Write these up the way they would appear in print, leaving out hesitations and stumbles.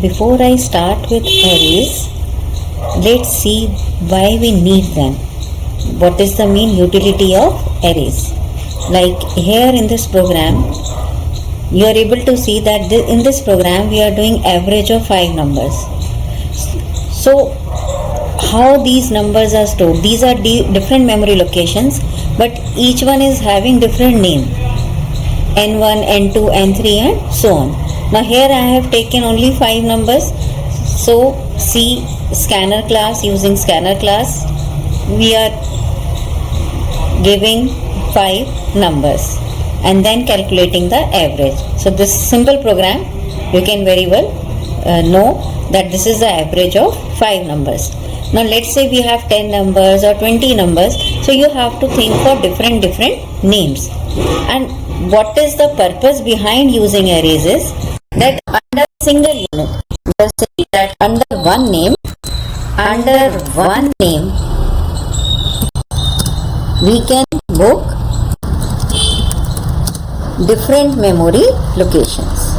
before I start with arrays, let's see why we need them. What is the main utility of arrays? Like here in this program, you are able to see that in this program we are doing average of 5 numbers. So how these numbers are stored? These are different memory locations, but each one is having different name. N1, N2, N3 and so on. Now here I have taken only 5 numbers. So see scanner class, using scanner class we are giving 5 numbers and then calculating the average. So this simple program you can very well know that this is the average of 5 numbers. Now let's say we have 10 numbers or 20 numbers, so you have to think for different names. And what is the purpose behind using arrays is that under a single unit, we are saying that under one name we can book different memory locations.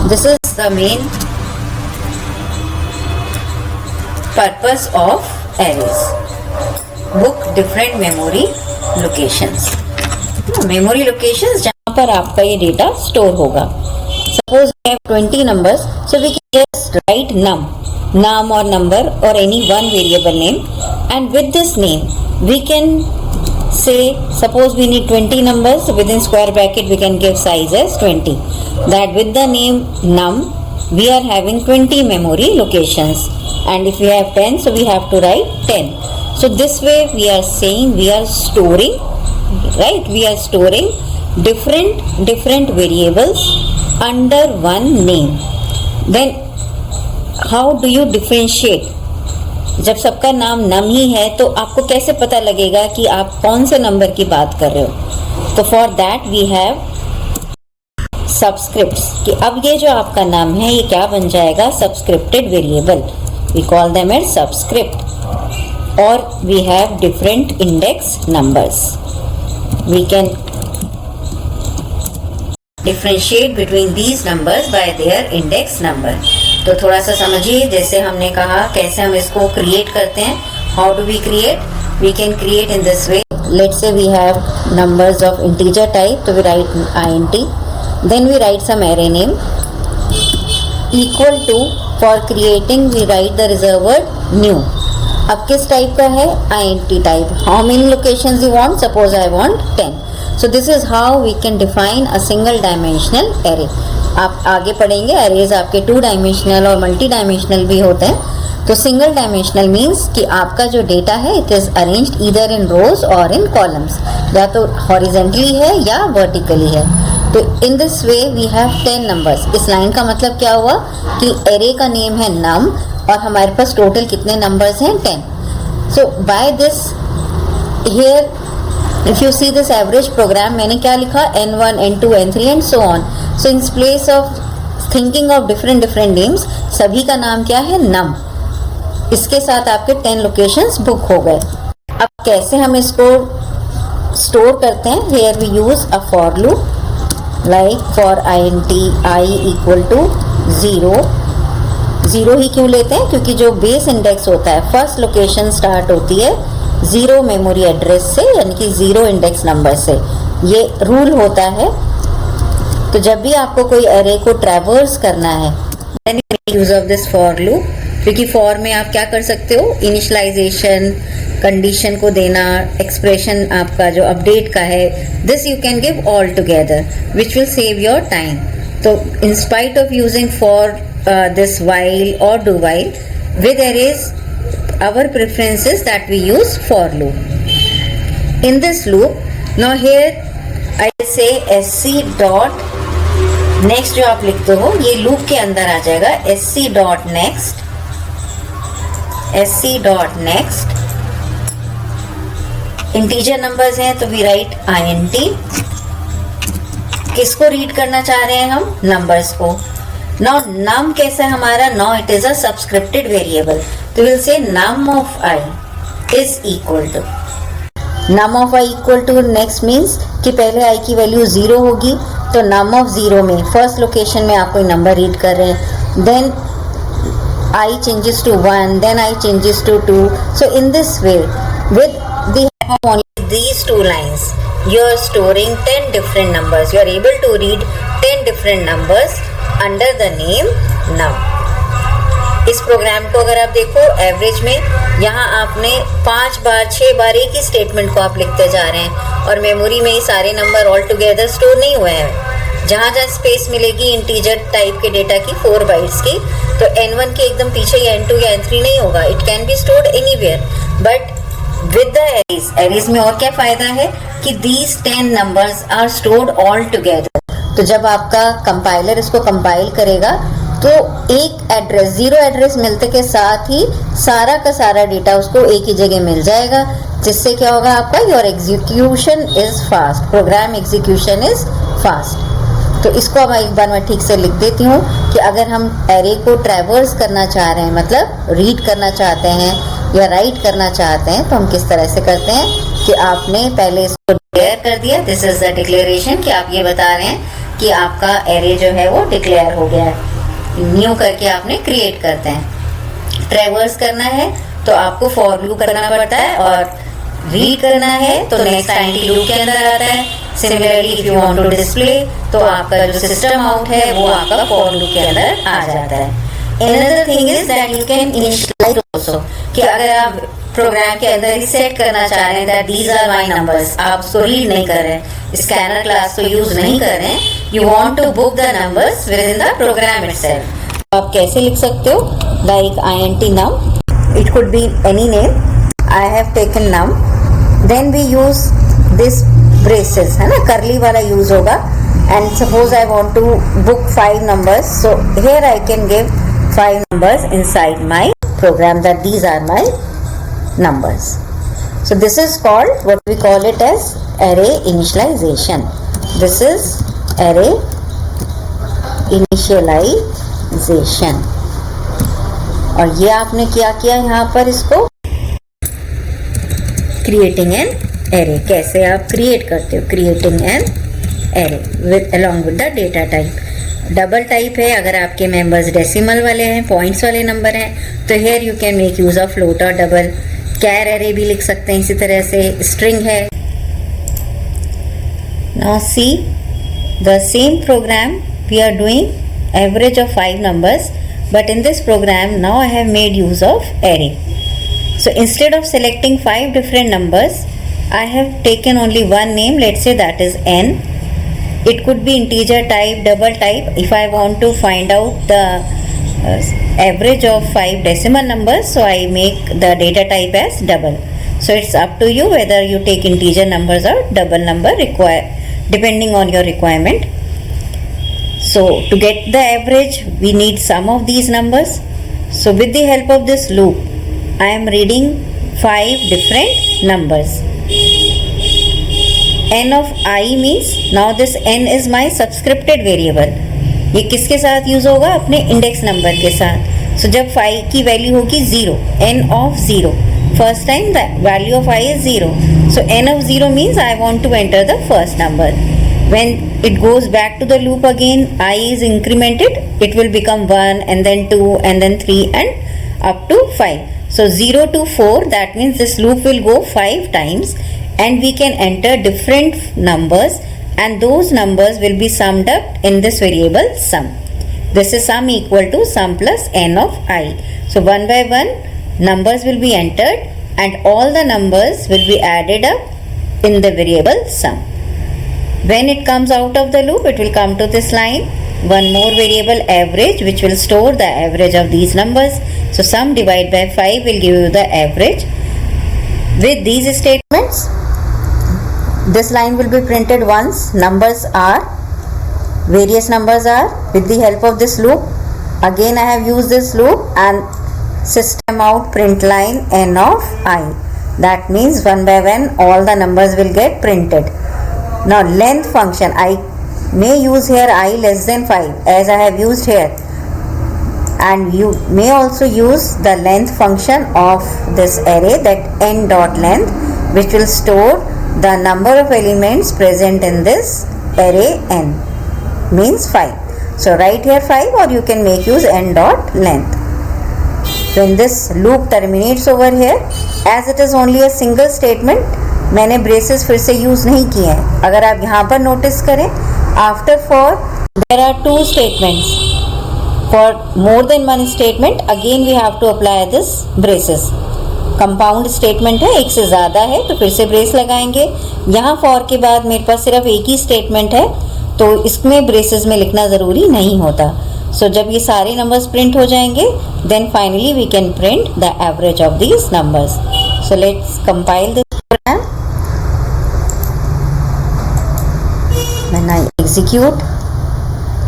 This is the main purpose of arrays. Book different memory locations. Memory locations जहाँ पर आपका ये data store होगा. Suppose we have 20 numbers, so we can just write num or number or any one variable name, and with this name we can say, suppose we need 20 numbers, so within square bracket we can give size as 20. That with the name num we are having 20 memory locations, and if we have 10, so we have to write 10. So this way we are saying we are storing, right? We are storing different variables under one name. Then how do you differentiate? जब सबका नाम नम ही है तो आपको कैसे पता लगेगा कि आप कौन से नंबर की बात कर रहे हो? तो for that we have subscripts, कि अब ये जो आपका नाम है ये क्या बन जाएगा? Subscripted variable. We call them as subscript. और we have different index numbers. We can differentiate between these numbers by their index number. तो थोड़ा सा समझिए, जैसे हमने कहा कैसे हम इसको क्रिएट करते हैं. How do we create? We can create in this way. Let's say we have numbers of integer type, तो we write int, then we write some array name equal to, for creating we write the reserved word new. अब किस type का है? int type. How many locations you want? Suppose I want 10. So this is how we can define a single dimensional array. आप आगे पढ़ेंगे arrays आपके 2 dimensional और multi dimensional भी होते हैं. तो सिंगल डायमेंशनल मीन्स कि आपका जो डेटा है it is arranged either in rows or in columns, या तो हॉरिजेंटली है या वर्टिकली है. तो in this way we have 10 numbers. इस लाइन का मतलब क्या हुआ कि एरे का नेम है नम और हमारे पास टोटल कितने नंबर्स हैं? 10. So by this here if you see this average program, मैंने क्या लिखा? n1, n2, n3 and so on. So in place of thinking of different names, सभी का नाम क्या है? num. इसके साथ आपके 10 locations बुक हो गए. अब कैसे हम इसको स्टोर करते हैं? Here we use a for loop, like for int I equal to 0 ही क्यों लेते हैं? क्योंकि जो बेस इंडेक्स होता है, फर्स्ट लोकेशन स्टार्ट होती है 0 मेमोरी एड्रेस से, यानी कि 0 इंडेक्स नंबर से. ये रूल होता है. तो जब भी आपको कोई अरे को ट्रैवर्स करना है, then use of this for loop. क्योंकि फॉर में आप क्या कर सकते हो? इनिशियलाइजेशन, कंडीशन को देना, एक्सप्रेशन आपका जो अपडेट का है, this you can give all together which will save your time. तो in spite of using for this while or do while, with arrays our preference is that we use for loop. In this loop, now here I say sc dot next, जो आप लिखते हो ये loop के अंदर आ जाएगा. sc dot next integer numbers हैं तो वी राइट int. किसको रीड करना चाह रहे हैं हम? नंबर्स को. नाउ नम कैसा है हमारा? Now it is a subscripted variable. तो will say num of I is equal to, num of I equal to next means कि पहले I की वैल्यू 0 होगी, तो num of 0 में फर्स्ट लोकेशन में आप कोई नंबर रीड कर रहे हैं. Then I changes to 1, then I changes to 2. So in this way, with the help of only these two lines, you are storing 10 different numbers. You are able to read 10 different numbers under the name num. इस programme को अगर आप देखो average में, यहाँ आपने 5 बार 6 बार एक ही statement को आप लिखते जा रहे हैं और मेमोरी में ही सारे नंबर ऑल टुगेदर स्टोर नहीं हुए हैं। जहाँ जहाँ स्पेस मिलेगी इंटीजर टाइप के डेटा की 4 बाइट्स की, तो n1 के एकदम पीछे या n2 या n3 नहीं होगा। It can be stored anywhere, but with the arrays में और क्या फायदा है कि these 10 numbers are stored all together. तो जब आपका कंपाइलर इसको कंपाइल करेगा तो एक एड्रेस, 0 एड्रेस मिलते के साथ ही सारा का सारा डेटा उसको एक ही जगह मिल जाएगा, जिससे क्या होगा आपका your execution is fast, program execution is fast. तो इसको अब एक बार मैं ठीक से लिख देती हूँ कि अगर हम एरे को ट्रैवर्स करना चाह रहे हैं, मतलब रीड करना चाहते हैं या राइट करना चाहते हैं, तो हम किस तरह से करते हैं कि आपने पहले इसको डिक्लेयर कर दिया। दिस इज द डिक्लेरेशन कि आप ये बता रहे हैं कि आपका एरे जो है वो डिक्लेयर हो गया है। न्यू करके आपने क्रिएट करते हैं। ट्रैवर्स करना है तो आपको फॉर लूप करना पड़ता है, और रीड करना है तो नेक्स्ट टाइम लूप के अंदर आता है। Similarly if you want to display, तो आपका जो सिस्टम आउट है वो आपका फॉर लूप के अंदर आ जाता है। Another thing is that you can initialize also, कि अगर आप प्रोग्राम के अंदर ही सेट करना चाह रहे हैं that these are my numbers, आप उसको रीड नहीं कर रहे हैं, स्कैनर क्लास को यूज नहीं कर रहे हैं, you want to book the numbers within the program itself। आप कैसे लिख सकते हो? Like int num, it could be any name, I have taken num, then we use this braces, है ना, curly वाला यूज होगा, and suppose I want to book 5 numbers, so here I can give 5 numbers inside my program that these are my numbers. So this is called, what we call it as array initialization. This is array initialization. और ये आपने क्या किया यहाँ पर, इसको creating an array। कैसे आप create करते हो? creating an array with along with the data type। Double type है, अगर आपके मेंबर्स डेसिमल वाले हैं, पॉइंट्स वाले नंबर हैं, तो here you can make use of float और डबल। कैर एरे भी लिख सकते हैं इसी तरह से, स्ट्रिंग है। Now see the same program we are doing average of 5 numbers, but in this program now I have made use of array. So instead of selecting 5 different numbers, I have taken only one name, let's say that is n. It could be integer type, double type. If I want to find out the average of 5 decimal numbers, so I make the data type as double. So it's up to you whether you take integer numbers or double number, depending on your requirement. So to get the average, we need sum of these numbers. So with the help of this loop, I am reading 5 different numbers. n of I means now this n is my subscripted variable। ये किसके साथ use होगा? अपने index number के साथ। सो जब 5 की value होगी 0, n of 0, first time the value of i is 0, so n of 0 means I want to enter the first number। when it goes back to the loop again, I is incremented, it will become 1 and then 2 and then 3 and up to 5। so 0 to 4, that means this loop will go 5 times and we can enter different numbers, and those numbers will be summed up in this variable sum. This is sum equal to sum plus n of I. So one by one numbers will be entered and all the numbers will be added up in the variable sum. When it comes out of the loop, it will come to this line, one more variable average, which will store the average of these numbers. So sum divided by 5 will give you the average. With these statements, this line will be printed once numbers are, various numbers are, with the help of this loop. Again I have used this loop and system out print line n of I. That means one by one all the numbers will get printed. Now length function, I may use here I less than 5 as I have used here, and you may also use the length function of this array, that n dot length, which will store the number of elements present in this array n, means 5. So write here 5, or you can make use n dot length. when this loop terminates over here, as it is only a single statement, मैंने braces फिर से use नहीं किए हैं। अगर आप यहाँ पर notice करें, after for there are two statements. For more than one statement, again we have to apply this braces. Compound statement है, एक से ज़्यादा है तो फिर से ब्रेस लगाएंगे। यहाँ फॉर के बाद मेरे पास सिर्फ एक ही स्टेटमेंट है तो इसमें ब्रेसेस में लिखना ज़रूरी नहीं होता। सो जब ये सारे नंबर्स प्रिंट हो जाएंगे then finally we can print the average of these numbers. So let's compile this program. When I execute,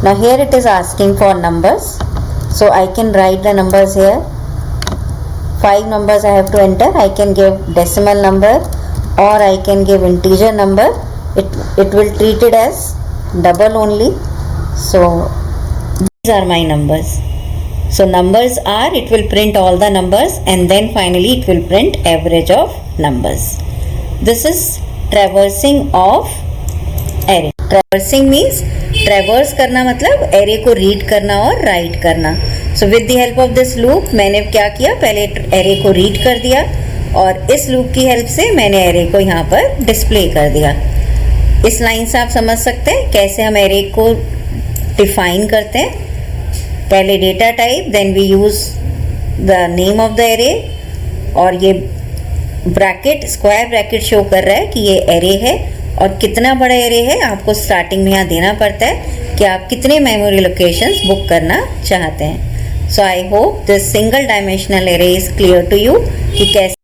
now here it is asking for numbers, so I can write the numbers here. 5 numbers I have to enter. I can give decimal number or I can give integer number. It will treat it as double only. So these are my numbers. So numbers are, it will print all the numbers and then finally it will print average of numbers. This is traversing of array. Traversing means ट्रेवर्स करना, मतलब array को read करना और right करना। So with the help of this loop मैंने क्या किया, पहले एरे को रीड कर दिया और इस लूप की हेल्प से मैंने एरे को यहाँ पर डिस्प्ले कर दिया। इस लाइन से आप समझ सकते हैं कैसे हम एरे को डिफाइन करते हैं। पहले data type, then we use the name of the array और ये ब्रैकेट, स्क्वायर ब्रैकेट शो कर रहा है कि ये एरे है और कितना बड़ा एरे है आपको स्टार्टिंग में यहाँ देना पड़ता है कि आप कितने मेमोरी लोकेशंस बुक करना चाहते हैं। So I hope this single dimensional array is clear to you कि कैसे